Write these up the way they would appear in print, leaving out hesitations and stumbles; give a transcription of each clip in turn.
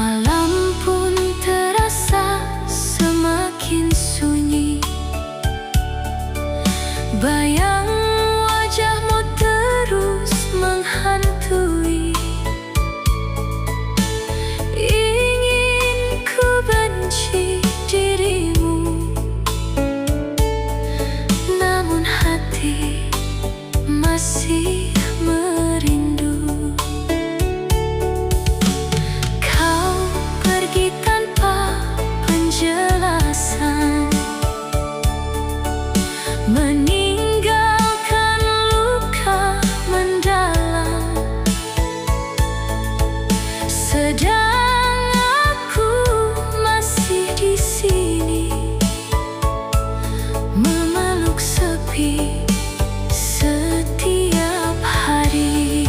Malam pun terasa semakin sunyi. Bayang wajahmu terus menghantui. Ingin ku benci dirimu, namun hati masih merindu. Kau pergi tanpa penjelasan, meninggalkan luka mendalam. Sedang aku masih di sini, memeluk sepi setiap hari.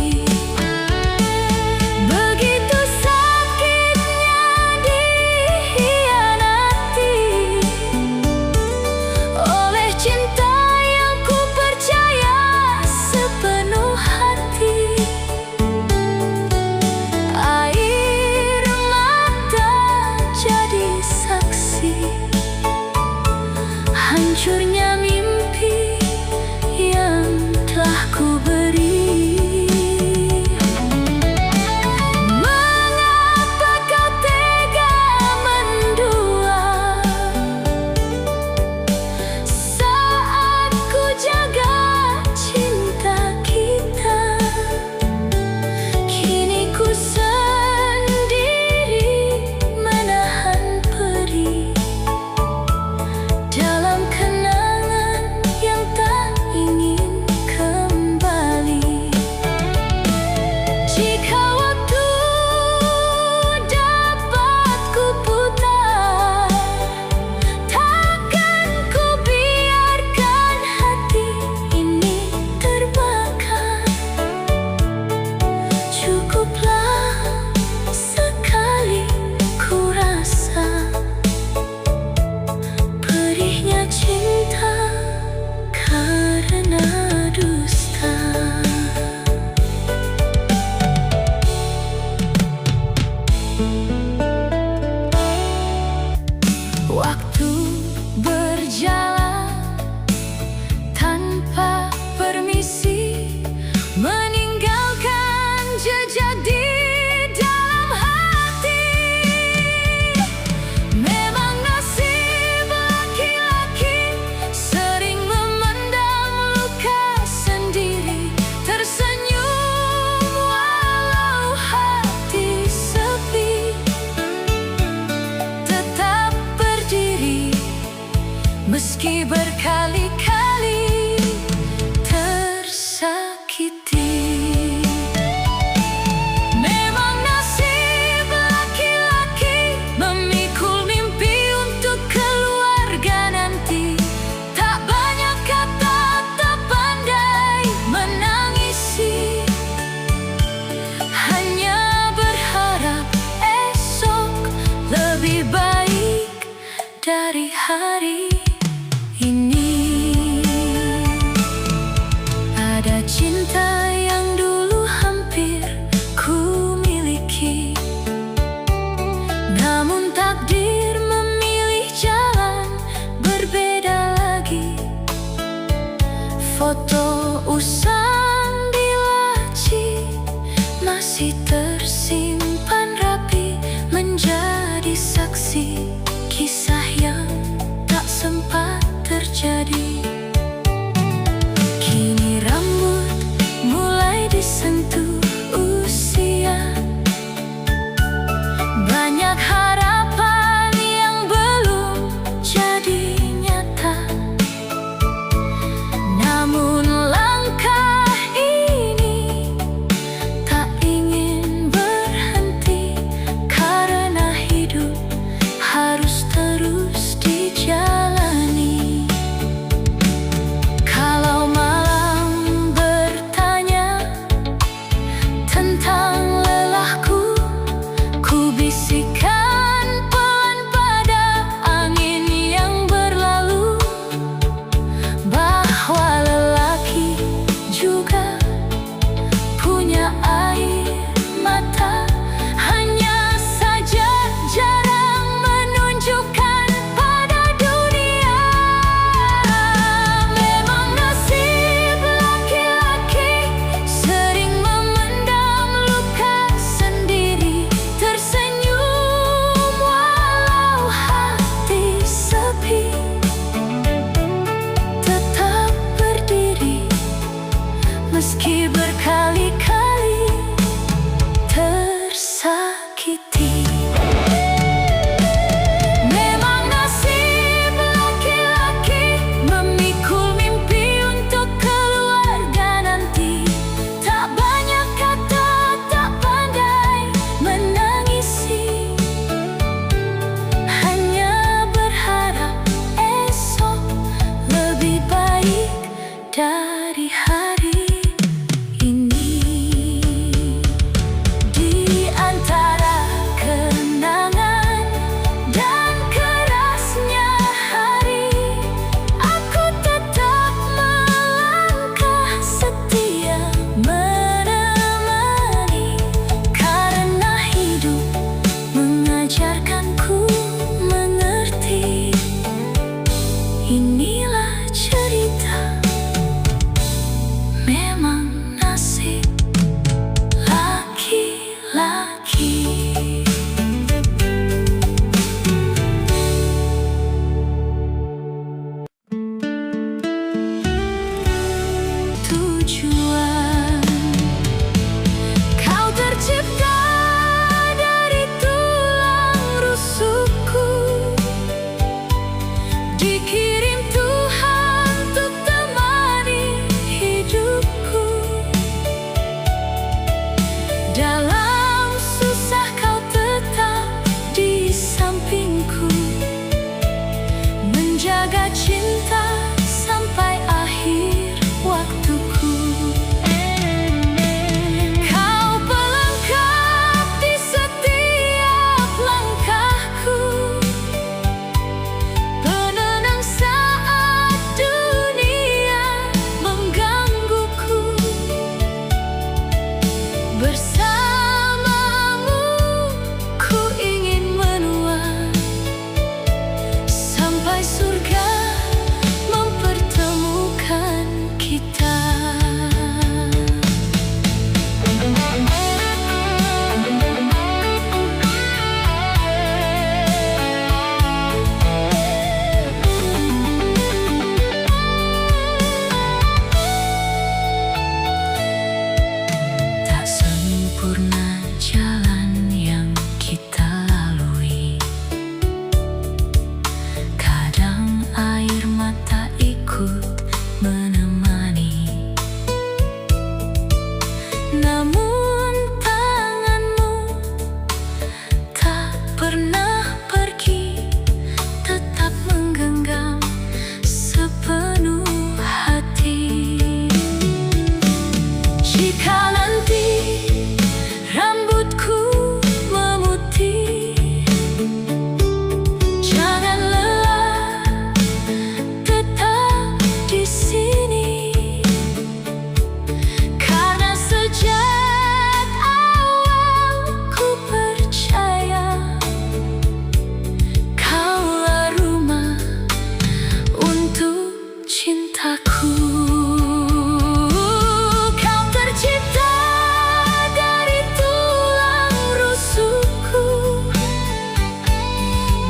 Begitu sakitnya dikhianati oleh cinta yang ku percaya sepenuh hati. Air mata jadi saksi hancurnya mimpi yang telah ku beri. Mengapa kau tega mendua saat ku jaga cinta kita? Kini ku sendiri menahan perih dalam kenangan yang tak ingin kembali. Jika waktu dapat ku putar, takkan ku biarkan hati ini terbakar. Cukuplah sekali ku rasa perihnya cinta karena dusta. Waktu berjalan tanpa permisi, meninggalkan jejak di dalam hati. Memang nasib laki-laki sering memendam luka sendiri, tersenyum walau hati sepi, tetap berdiri meski berkali-kali tersakiti. Memang nasib laki-laki memikul mimpi untuk keluarga nanti. Tak banyak kata, tak pandai menangisi, hanya berharap esok lebih baik dari hari ini. Ada cinta yang dulu hampir ku miliki, namun takdir memilih jalan berbeda lagi. Foto usang di laci masih tersimpan rapi, menjadi saksi kisah yang tak sempat terjadi. Kini rambut mulai disentuh usia, banyak hal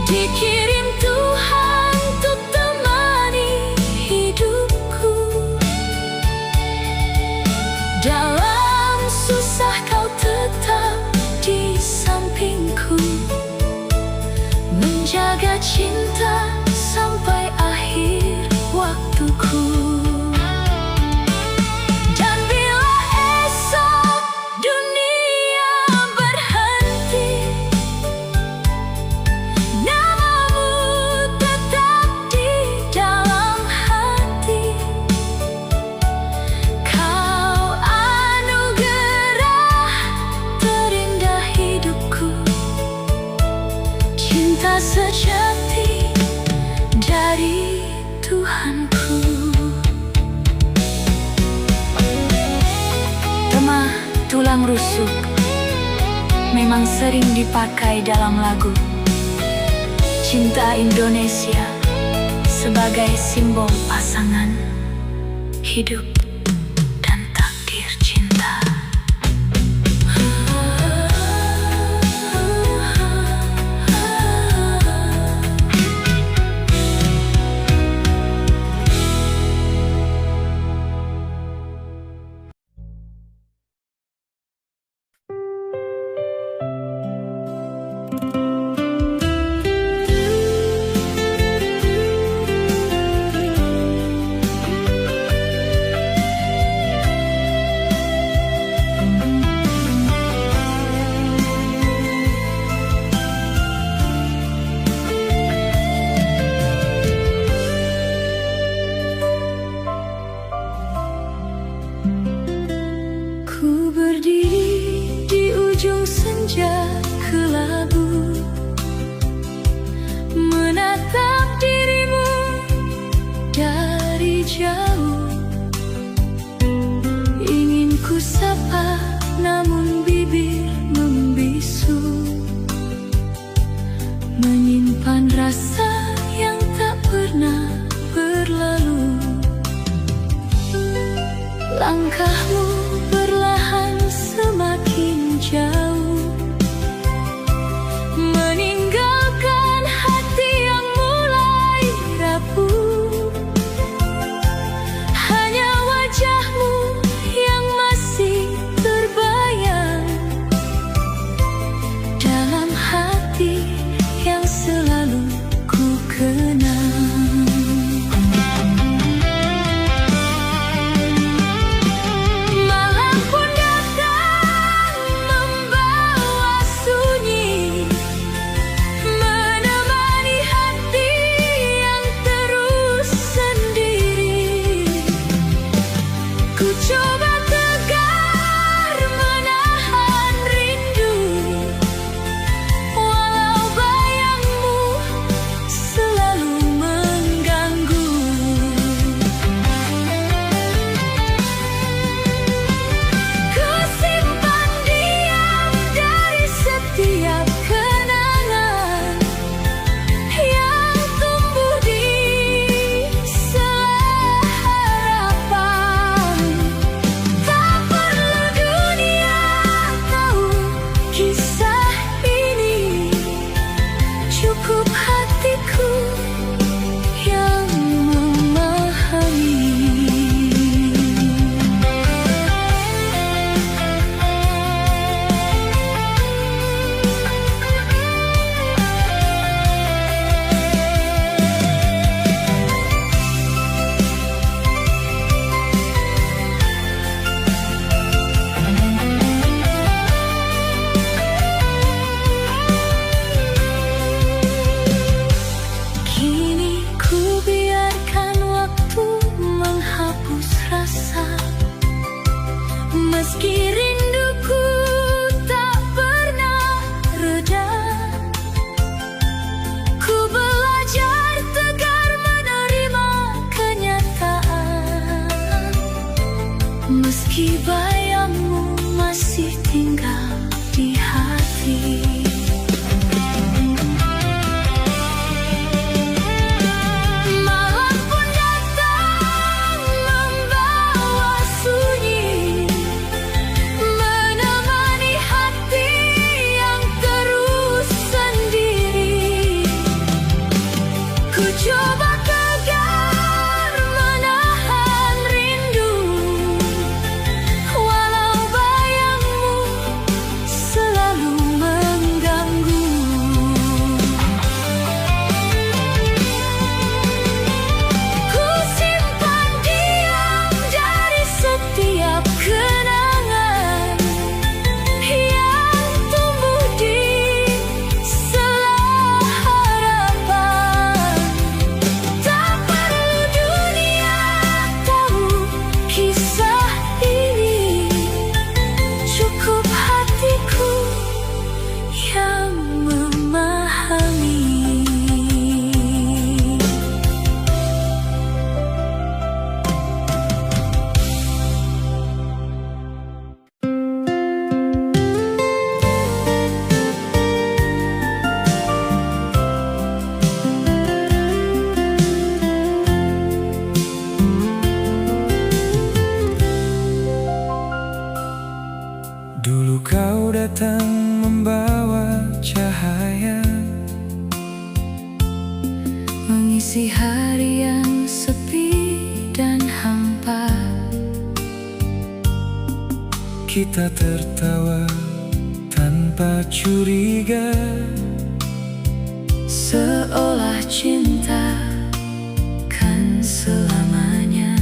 dikirim Tuhan untuk temani hidupku. Dalam susah kau tetap di sampingku, menjaga cinta sampai akhir waktuku. Dan bila esok dunia berhenti, namamu tetap di dalam hati. Kau anugerah terindah hidupku, cinta sejati dari Tuhanku. Tema tulang rusuk memang sering dipakai dalam lagu Cinta Indonesia sebagai simbol pasangan, hidup, dan takdir cinta. Ku berdiri di ujung senja kelabu, menatap dirimu dari jauh. Ingin ku sapa namun bibir membisu, menyimpan rasa yang tak pernah berlalu. Langkahmu perlahan semakin jauh, meninggalkan hati yang mulai rapuh. Hanya wajahmu yang masih terbayang dalam hati yang selalu ku kenang. mengisi hari yang sepi dan hampa. Kita tertawa tanpa curiga, seolah cinta kan selamanya.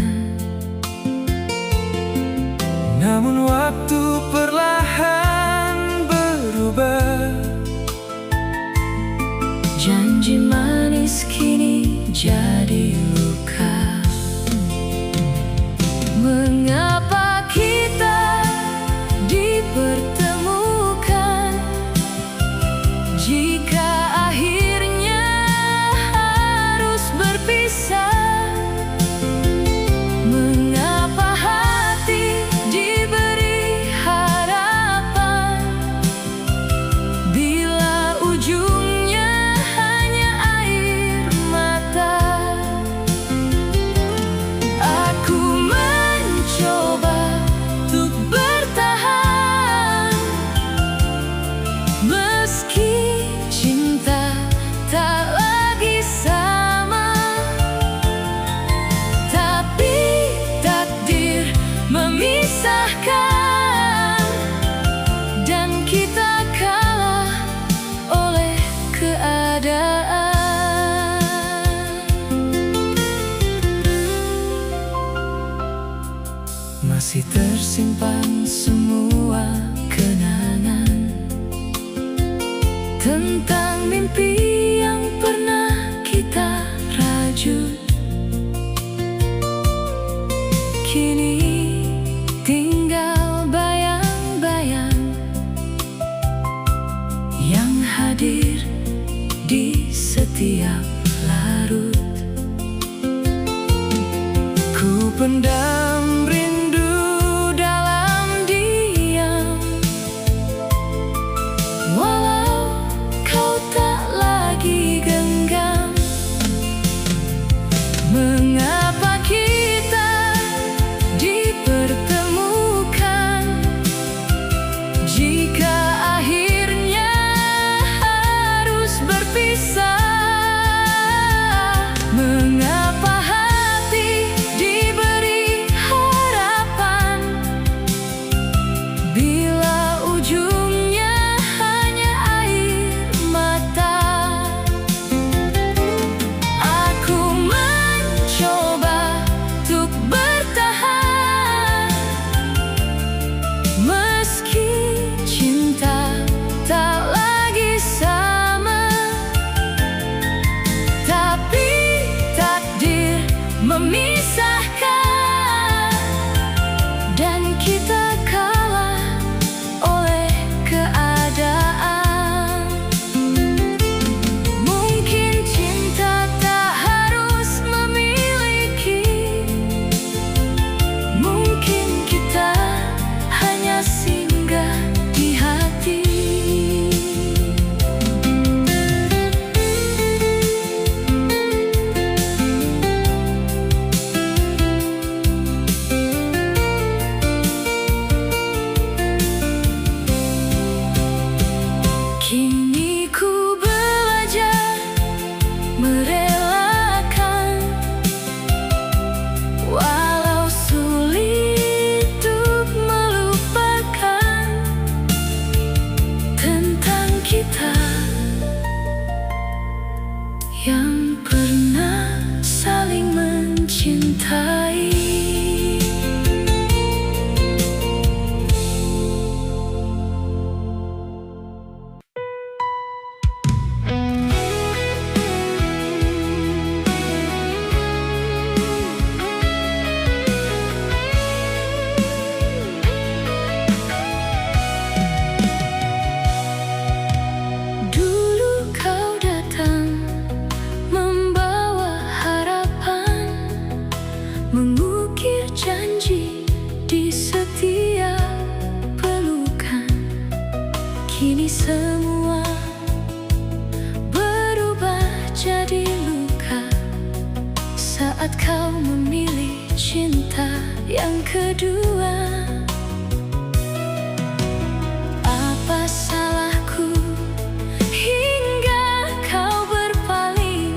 namun waktu perlahan berubah. Janji manis kini jadi luka. Mengapa kita dipertemukan jika akhirnya harus berpisah? Mengapa hati diberi harapan bila ujungnya hanya air mata? Aku mencoba untuk bertahan meski cinta tak lagi sama, tapi takdir memisahkan dan kita kalah oleh keadaan. Masih tersimpan semua kenangan Tentang mimpi yang pernah kita rajut. Kini tinggal bayang-bayang yang hadir di setiap larut. ku pendam rindu Dalam diam, walau kau tak lagi genggam. Mengapa kita dipertemukan jika akhirnya harus berpisah? Mengapa hati diberi harapan bila ujungnya hanya air mata? Aku mencoba untuk bertahan meski cinta tak lagi sama, tapi takdir memisahkan dan kita kalah oleh keadaan. Mungkin cinta tak harus memiliki, mungkin kita hanya singgah di hati. Kini ku belajar merelakan, walau sulit untuk melupakan tentang kita yang pernah saling mencintai. Dulu kau datang membawa harapan, mengukir janji di setiap pelukan. Kini semua berubah jadi luka saat kau memilih cinta yang kedua. Apa salahku hingga kau berpaling?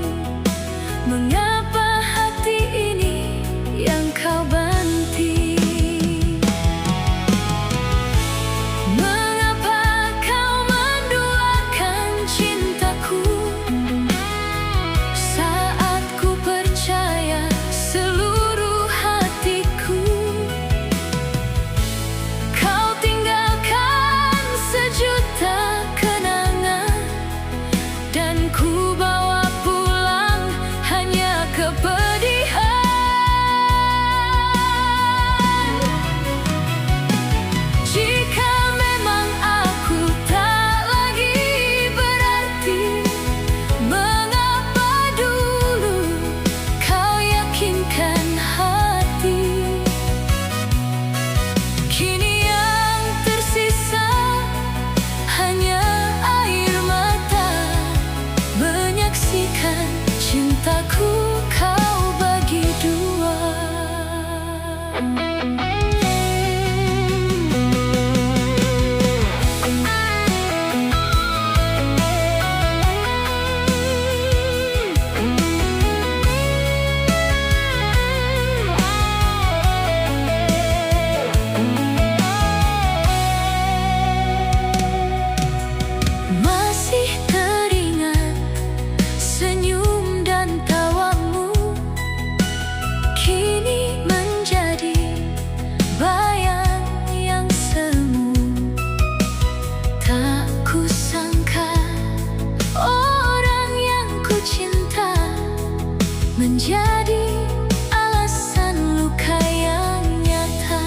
menjadi alasan luka yang nyata.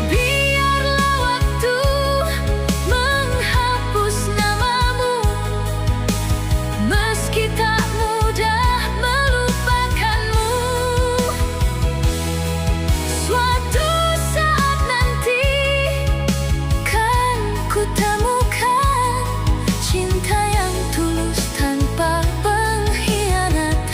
Biarlah waktu menghapus namamu, meski tak mudah melupakanmu. Suatu saat nanti kan ku temukan cinta yang tulus tanpa pengkhianatan.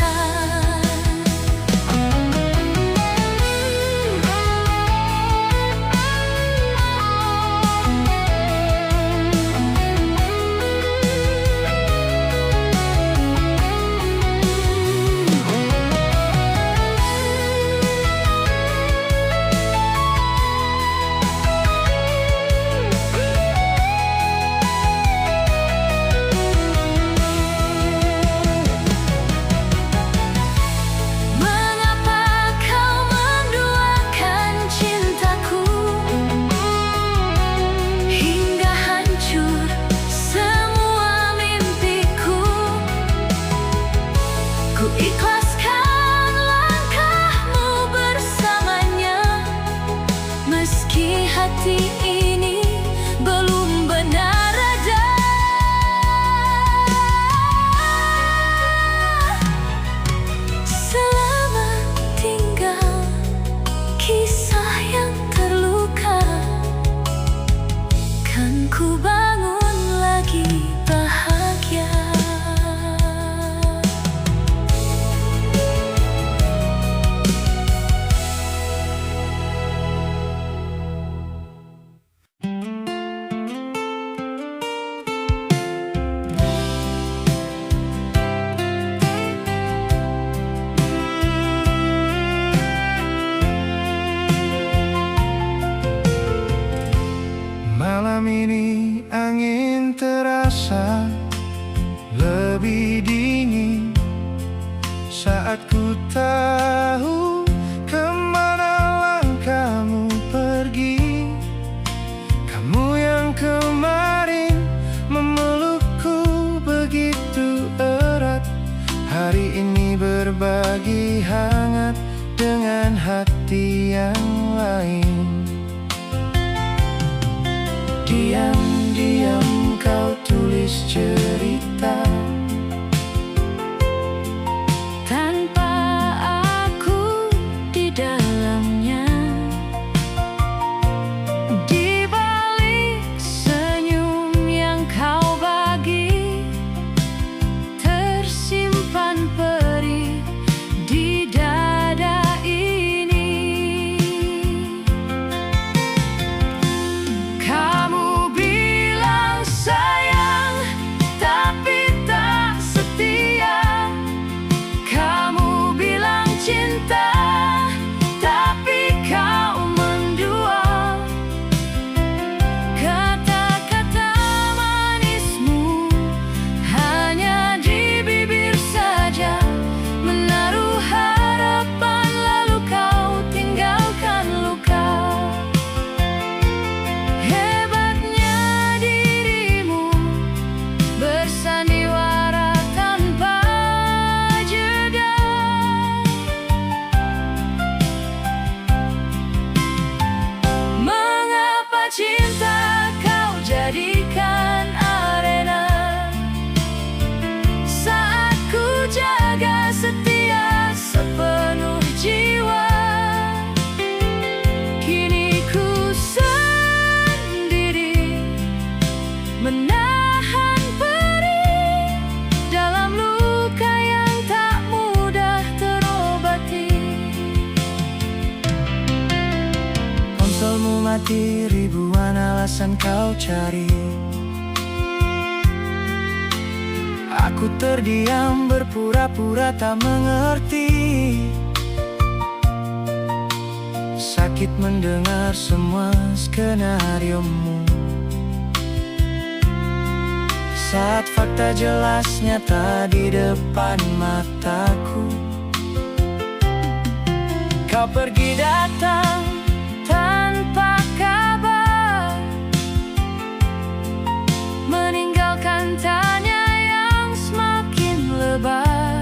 Mengapa kau menduakan cintaku hingga hancur semua mimpiku? Ku ikhlaskan langkahmu bersamanya, meski hati ini belum benar reda. Selamat tinggal kisah yang terluka, kan ku bangun lagi bahagia. Malam ini angin terasa lebih dingin saat ku tahu kemana langkahmu pergi. Kamu yang kemarin memelukku begitu erat, hari ini berbagi hangat dengan hati yang lain. Diam-diam kau tulis cerita Tanpa aku di dalamnya, di balik senyum yang kau bagi, tersimpan perih di dada ini. Kamu bilang sayang, tapi tak setia. Kamu bilang cinta, tapi kau mendua. Kata-kata manismu hanya di bibir saja, menaruh harapan lalu kau tinggalkan luka. Hebatnya dirimu bersandiwara tanpa jeda. Mengapa cinta kau jadikan arena saat ku jaga setia sepenuh jiwa? Kini ku sendiri menahan perih dalam luka yang tak mudah terobati. Ponselmu mati, ribuan alasan kau cari. Aku terdiam berpura-pura tak mengerti. Sakit mendengar semua skenariomu saat fakta jelas nyata di depan mataku. Kau pergi datang tanpa kabar, meninggalkan tanya yang semakin lebar.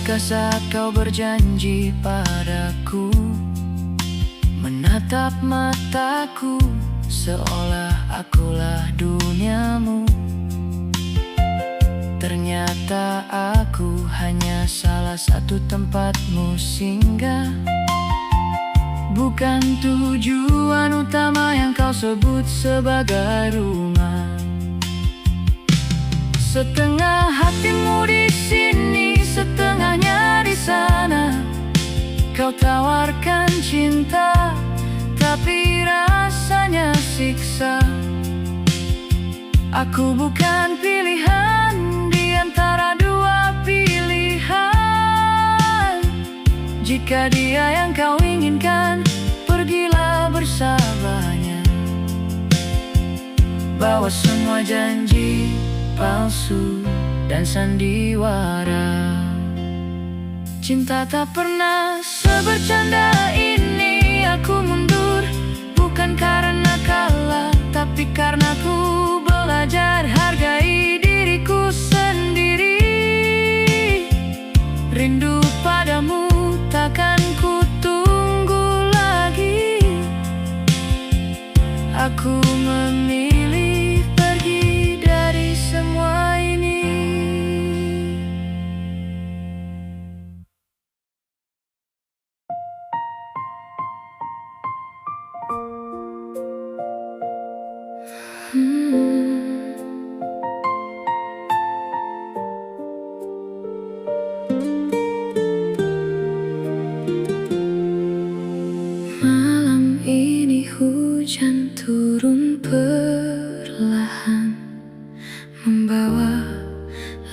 Ingatkah saat kau berjanji padaku, menatap mataku seolah akulah duniamu? Ternyata aku hanya salah satu tempatmu singgah, bukan tujuan utama yang kau sebut sebagai rumah. Setengah hatimu di sini, setengahnya di sana. Kau tawarkan cinta, tapi rasanya siksa. Aku bukan pilihan di antara dua pilihan. Jika dia yang kau inginkan, pergilah bersamanya. Bawa semua janji palsu dan sandiwara. Cinta tak pernah sebercanda ini. Aku mundur bukan karena kalah, tapi karena ku belajar hargai diriku sendiri. Rindu padamu takkan ku tunggu lagi. Aku memilih pergi dari semua ini. Malam ini hujan turun perlahan, membawa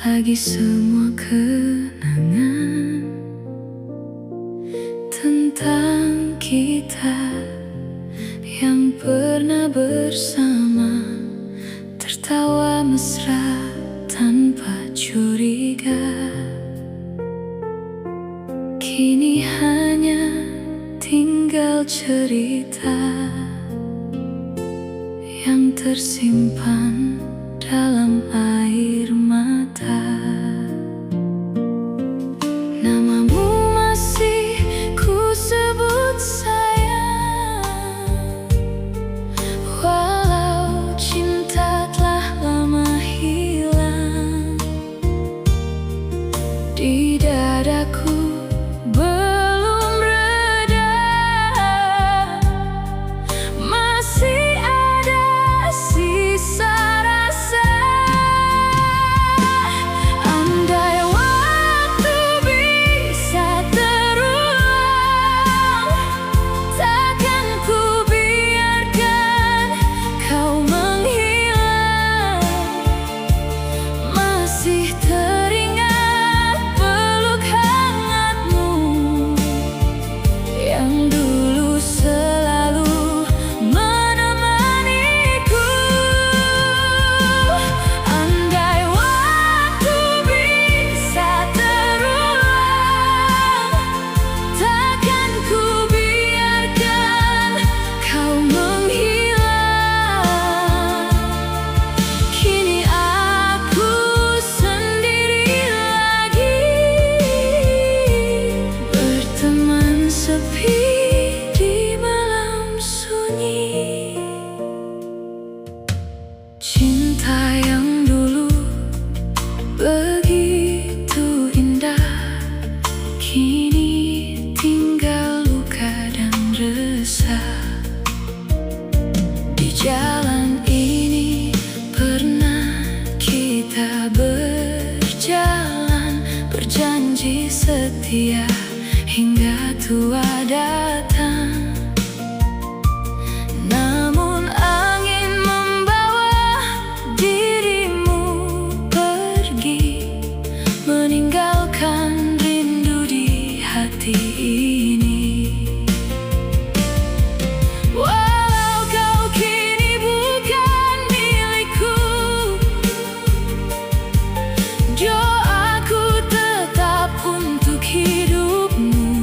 lagi semua kenangan tentang kita yang pernah bersama, tertawa mesra tanpa curiga. Kini hanya tinggal cerita yang tersimpan dalam air mata. Namamu masih ku sebut sayang, walau cinta telah lama hilang. Di dadaku belum reda, masih ada sisa rasa. Andai waktu bisa terulang, takkan ku biarkan kau menghilang. Masih teringat peluk hangatmu yang dulu selalu menemaniku. Andai waktu bisa terulang, takkan ku biarkan kau menghilang. Kini aku sendiri lagi, berteman sepi di malam sunyi. Cinta yang dulu begitu indah, kini tinggal luka dan resah. Di jalan ini pernah kita berjalan, berjanji setia hingga tua datang. Namun angin membawa dirimu pergi, meninggalkan rindu di hati ini. Walau kau kini bukan milikku, doaku tetap untuk hidupmu.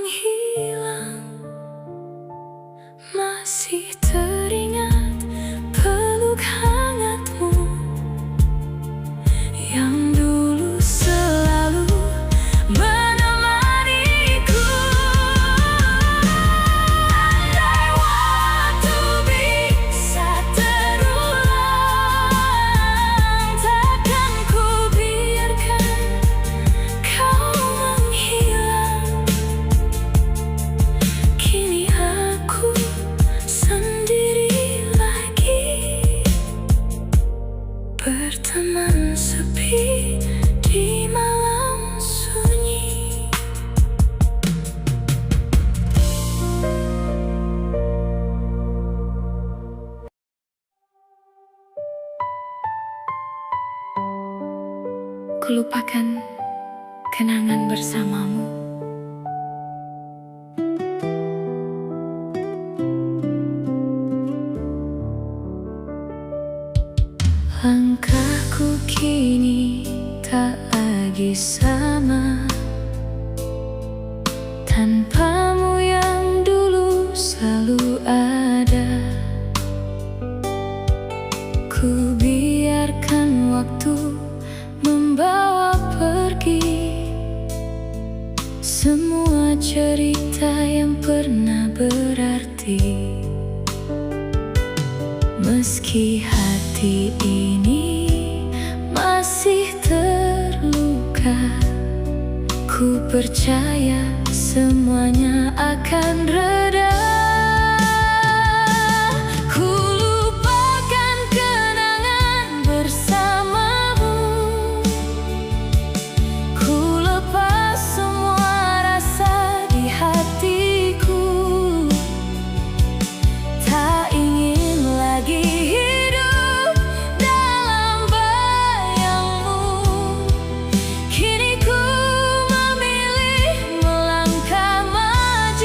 menghilang. Masih teringat peluk hangatmu yang dulu selalu menemaniku. Andai waktu bisa terulang, takkan ku biarkan kau menghilang. Kini aku sendiri lagi, berteman sepi di malam sunyi. Kulupakan kenangan bersamamu. Langkahku kini tak lagi sama, tanpamu yang dulu selalu ada. Ku biarkan waktu membawa pergi semua cerita yang pernah berarti. Meski hati ini masih terluka, ku percaya semuanya akan reda. Ku lupakan kenangan bersamamu, ku lepas semua rasa di hatiku. Tak ingin lagi hidup dalam bayangmu. Kini ku memilih melangkah maju.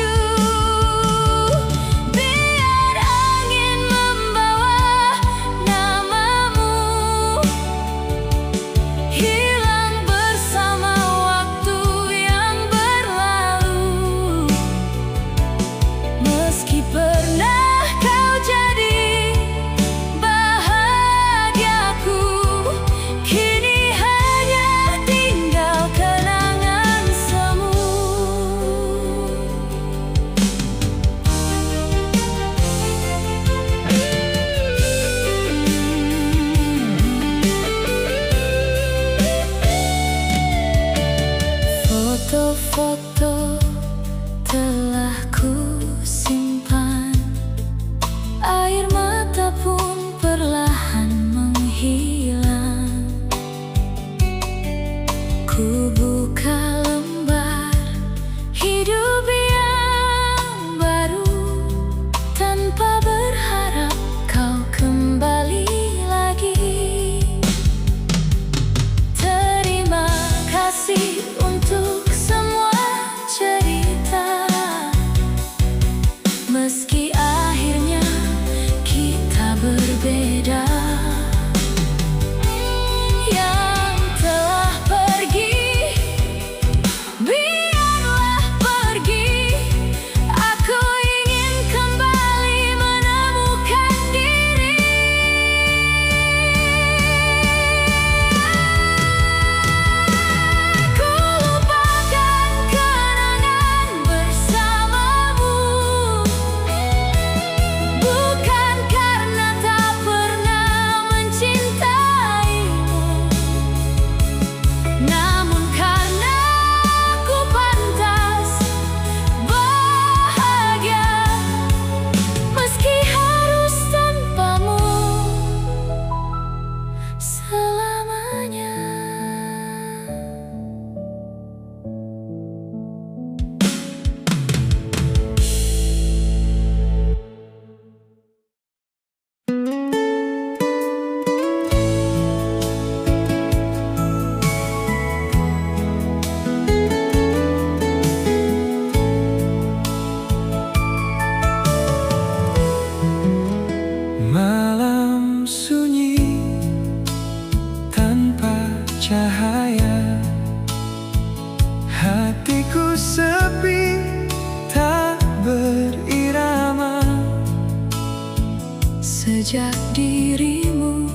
sejak dirimu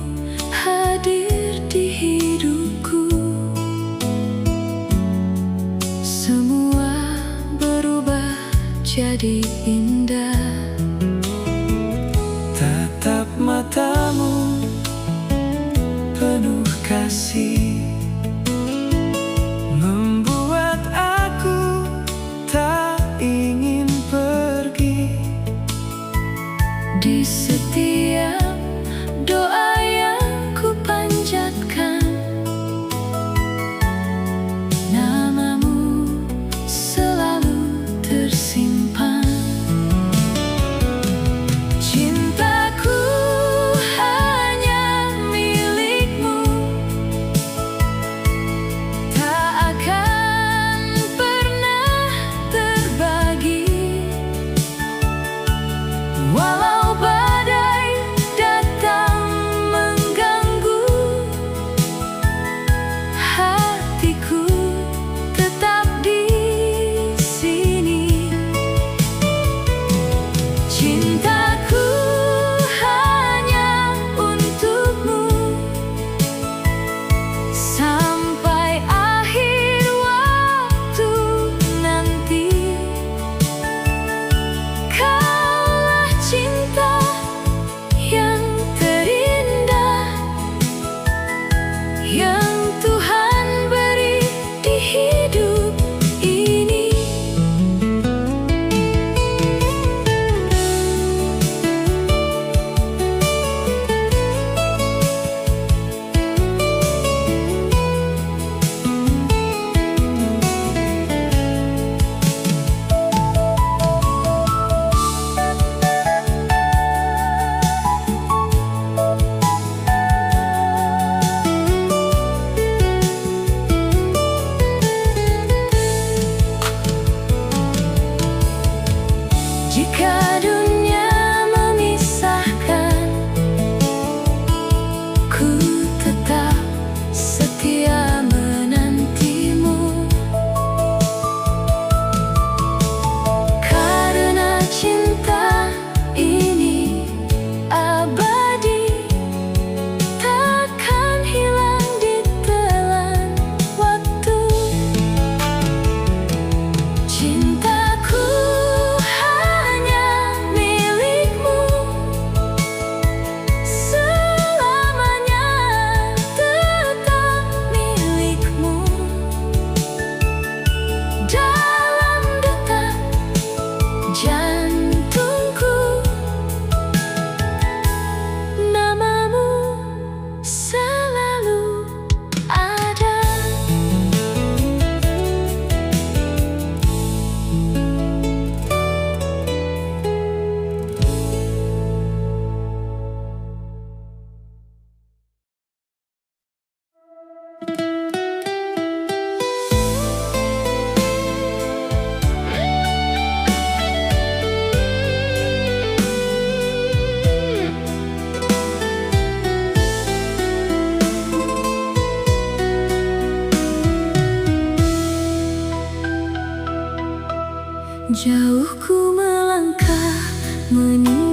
hadir di hidupku. Semua berubah jadi indah. Tatap matamu penuh kasih, membuat aku tak ingin pergi. Di setiap doa yang ku panjatkan, namamu selalu tersimpan. Cintaku hanya milikmu, tak akan pernah terbagi. Walau badai datang mengganggu, hatiku tetap di sini. Cintaku hanya untukmu, sampai akhir waktu nanti. Kaulah cinta yang terindah yang Tuhan beri di hidup ini. Jika dunia memisahkan, ku tetap setia menantimu. Karena cinta ini abadi, takkan hilang di telan waktu. Cintaku hanya milikmu, selamanya tetap milikmu. Dalam detak jantungku, namamu selalu ada. Jauh ku melangkah menuju